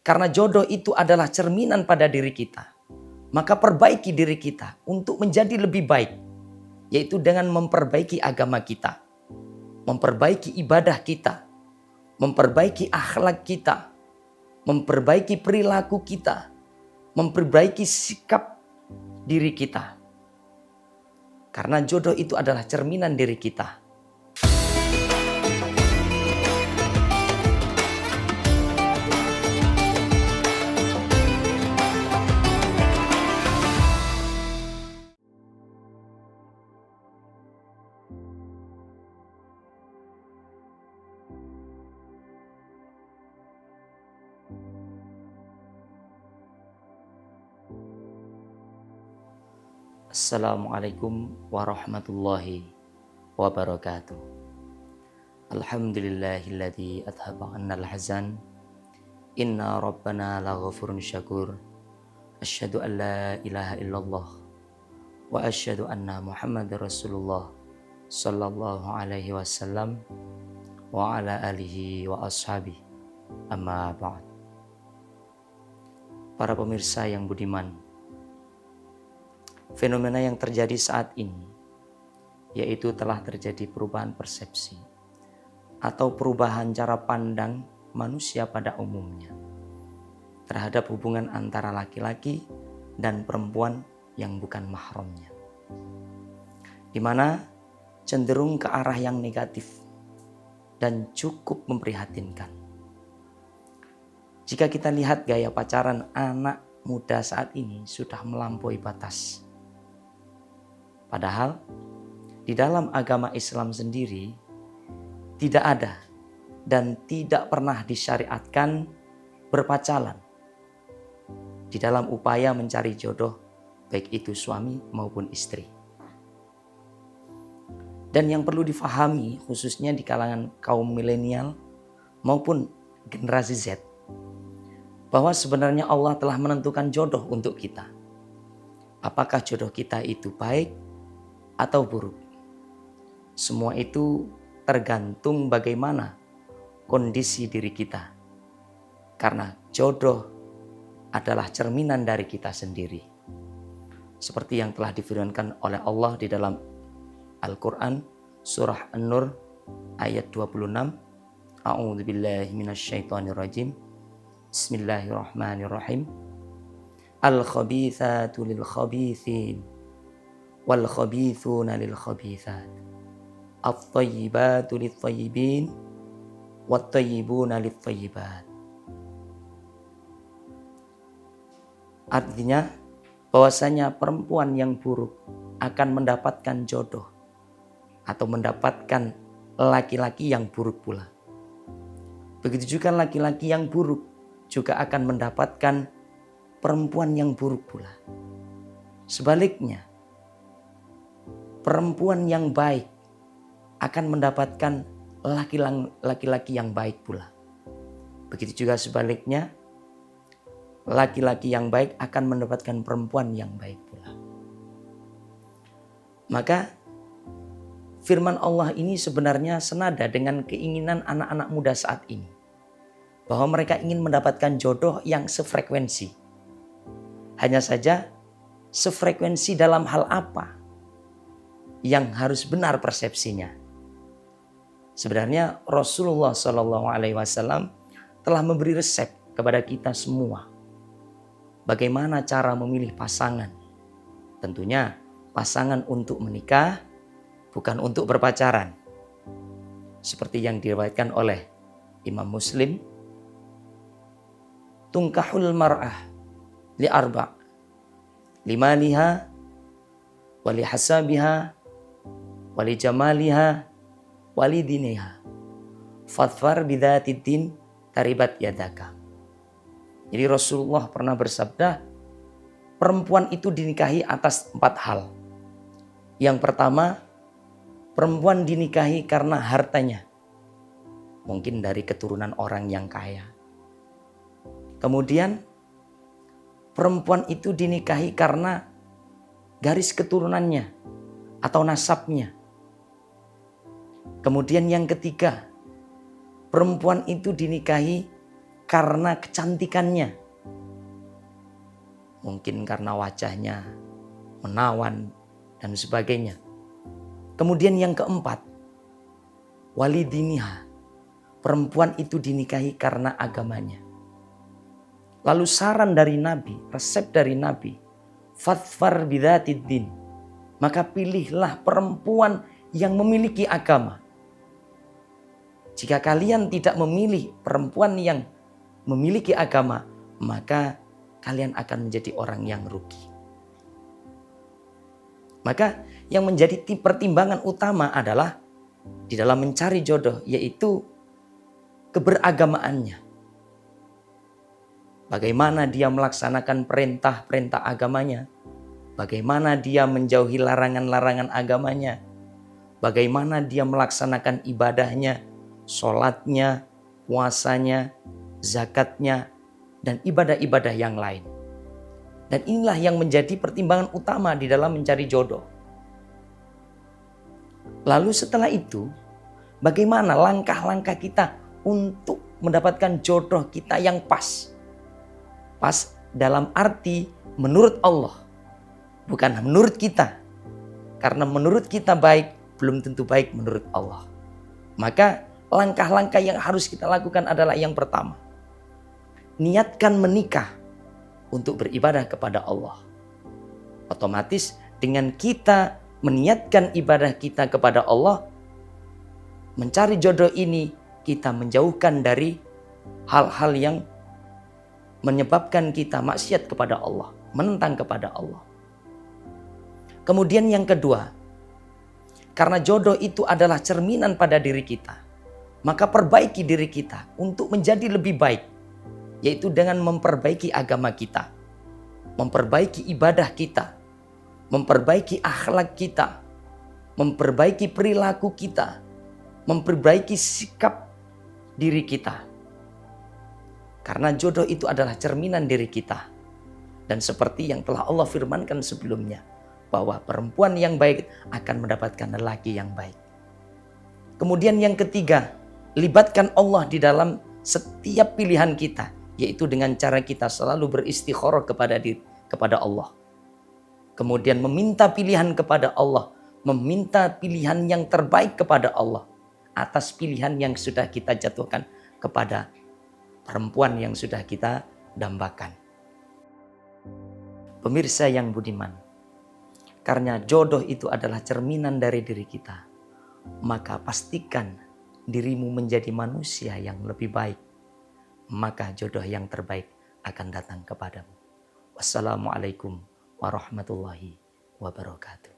Karena jodoh itu adalah cerminan pada diri kita. Maka perbaiki diri kita untuk menjadi lebih baik. Yaitu dengan memperbaiki agama kita. Memperbaiki ibadah kita. Memperbaiki akhlak kita. Memperbaiki perilaku kita. Memperbaiki sikap diri kita. Karena jodoh itu adalah cerminan diri kita. Assalamualaikum warahmatullahi wabarakatuh. Alhamdulillahilladzi adhaba 'annal hazan. Inna rabbana laghafurun syakur. Asyhadu an la ilaha illallah wa asyhadu anna Muhammadar Rasulullah sallallahu alaihi wasallam wa ala alihi wa ashabihi. Amma ba'd. Para pemirsa yang budiman, fenomena yang terjadi saat ini, yaitu telah terjadi perubahan persepsi atau perubahan cara pandang manusia pada umumnya terhadap hubungan antara laki-laki dan perempuan yang bukan mahramnya, di mana cenderung ke arah yang negatif dan cukup memprihatinkan. Jika kita lihat gaya pacaran anak muda saat ini sudah melampaui batas. Padahal di dalam agama Islam sendiri tidak ada dan tidak pernah disyariatkan berpacaran di dalam upaya mencari jodoh, baik itu suami maupun istri. Dan yang perlu difahami khususnya di kalangan kaum milenial maupun generasi Z, bahwa sebenarnya Allah telah menentukan jodoh untuk kita. Apakah jodoh kita itu baik atau buruk? Semua itu tergantung bagaimana kondisi diri kita. Karena jodoh adalah cerminan dari kita sendiri. Seperti yang telah difirmankan oleh Allah di dalam Al-Quran surah An-Nur ayat 26. A'udzubillahi minasyaitonirrajim. Bismillahirrahmanirrahim. Al-khabithatu lil-khabithin wal khabithuna lil khabithat. At-tayyibatu lit-tayyibin wat-tayyibuna lit-tayyibat. Artinya bahwasanya perempuan yang buruk akan mendapatkan jodoh atau mendapatkan laki-laki yang buruk pula. Begitu juga laki-laki yang buruk juga akan mendapatkan perempuan yang buruk pula. Sebaliknya, perempuan yang baik akan mendapatkan laki-laki yang baik pula. Begitu juga sebaliknya, laki-laki yang baik akan mendapatkan perempuan yang baik pula. Maka firman Allah ini sebenarnya senada dengan keinginan anak-anak muda saat ini, bahwa mereka ingin mendapatkan jodoh yang sefrekuensi. Hanya saja sefrekuensi dalam hal apa yang harus benar persepsinya. Sebenarnya Rasulullah SAW telah memberi resep kepada kita semua bagaimana cara memilih pasangan. Tentunya pasangan untuk menikah, bukan untuk berpacaran. Seperti yang diriwayatkan oleh Imam Muslim, tungkahul mar'ah li arba' limaliha wali hasabiha wali jamaliha wali diniha fadfar bidzatid din taribat yadaka. Jadi Rasulullah pernah bersabda, perempuan itu dinikahi atas 4 hal. Yang pertama, perempuan dinikahi karena hartanya. Mungkin dari keturunan orang yang kaya. Kemudian perempuan itu dinikahi karena garis keturunannya atau nasabnya. Kemudian yang ketiga, perempuan itu dinikahi karena kecantikannya. Mungkin karena wajahnya menawan dan sebagainya. Kemudian yang keempat, walidiniha. Perempuan itu dinikahi karena agamanya. Lalu saran dari Nabi, resep dari Nabi, fadfar bidzatid din. Maka pilihlah perempuan yang memiliki agama. Jika kalian tidak memilih perempuan yang memiliki agama, maka kalian akan menjadi orang yang rugi. Maka yang menjadi pertimbangan utama adalah di dalam mencari jodoh, yaitu keberagamaannya. Bagaimana dia melaksanakan perintah-perintah agamanya. Bagaimana dia menjauhi larangan-larangan agamanya. Bagaimana dia melaksanakan ibadahnya, sholatnya, puasanya, zakatnya, dan ibadah-ibadah yang lain. Dan inilah yang menjadi pertimbangan utama di dalam mencari jodoh. Lalu setelah itu, bagaimana langkah-langkah kita untuk mendapatkan jodoh kita yang pas? Pas dalam arti menurut Allah, bukan menurut kita. Karena menurut kita baik, belum tentu baik menurut Allah. Maka langkah-langkah yang harus kita lakukan adalah yang pertama, niatkan menikah untuk beribadah kepada Allah. Otomatis dengan kita meniatkan ibadah kita kepada Allah, mencari jodoh ini kita menjauhkan dari hal-hal yang menyebabkan kita maksiat kepada Allah, menentang kepada Allah. Kemudian yang kedua, karena jodoh itu adalah cerminan pada diri kita, maka perbaiki diri kita untuk menjadi lebih baik, yaitu dengan memperbaiki agama kita, memperbaiki ibadah kita, memperbaiki akhlak kita, memperbaiki perilaku kita, memperbaiki sikap diri kita. Karena jodoh itu adalah cerminan diri kita. Dan seperti yang telah Allah firmankan sebelumnya, bahwa perempuan yang baik akan mendapatkan lelaki yang baik. Kemudian yang ketiga, libatkan Allah di dalam setiap pilihan kita, yaitu dengan cara kita selalu beristikharah kepada Allah. Kemudian meminta pilihan kepada Allah, meminta pilihan yang terbaik kepada Allah atas pilihan yang sudah kita jatuhkan kepada perempuan yang sudah kita dambakan. Pemirsa yang budiman, karena jodoh itu adalah cerminan dari diri kita, maka pastikan dirimu menjadi manusia yang lebih baik, maka jodoh yang terbaik akan datang kepadamu. Wassalamualaikum warahmatullahi wabarakatuh.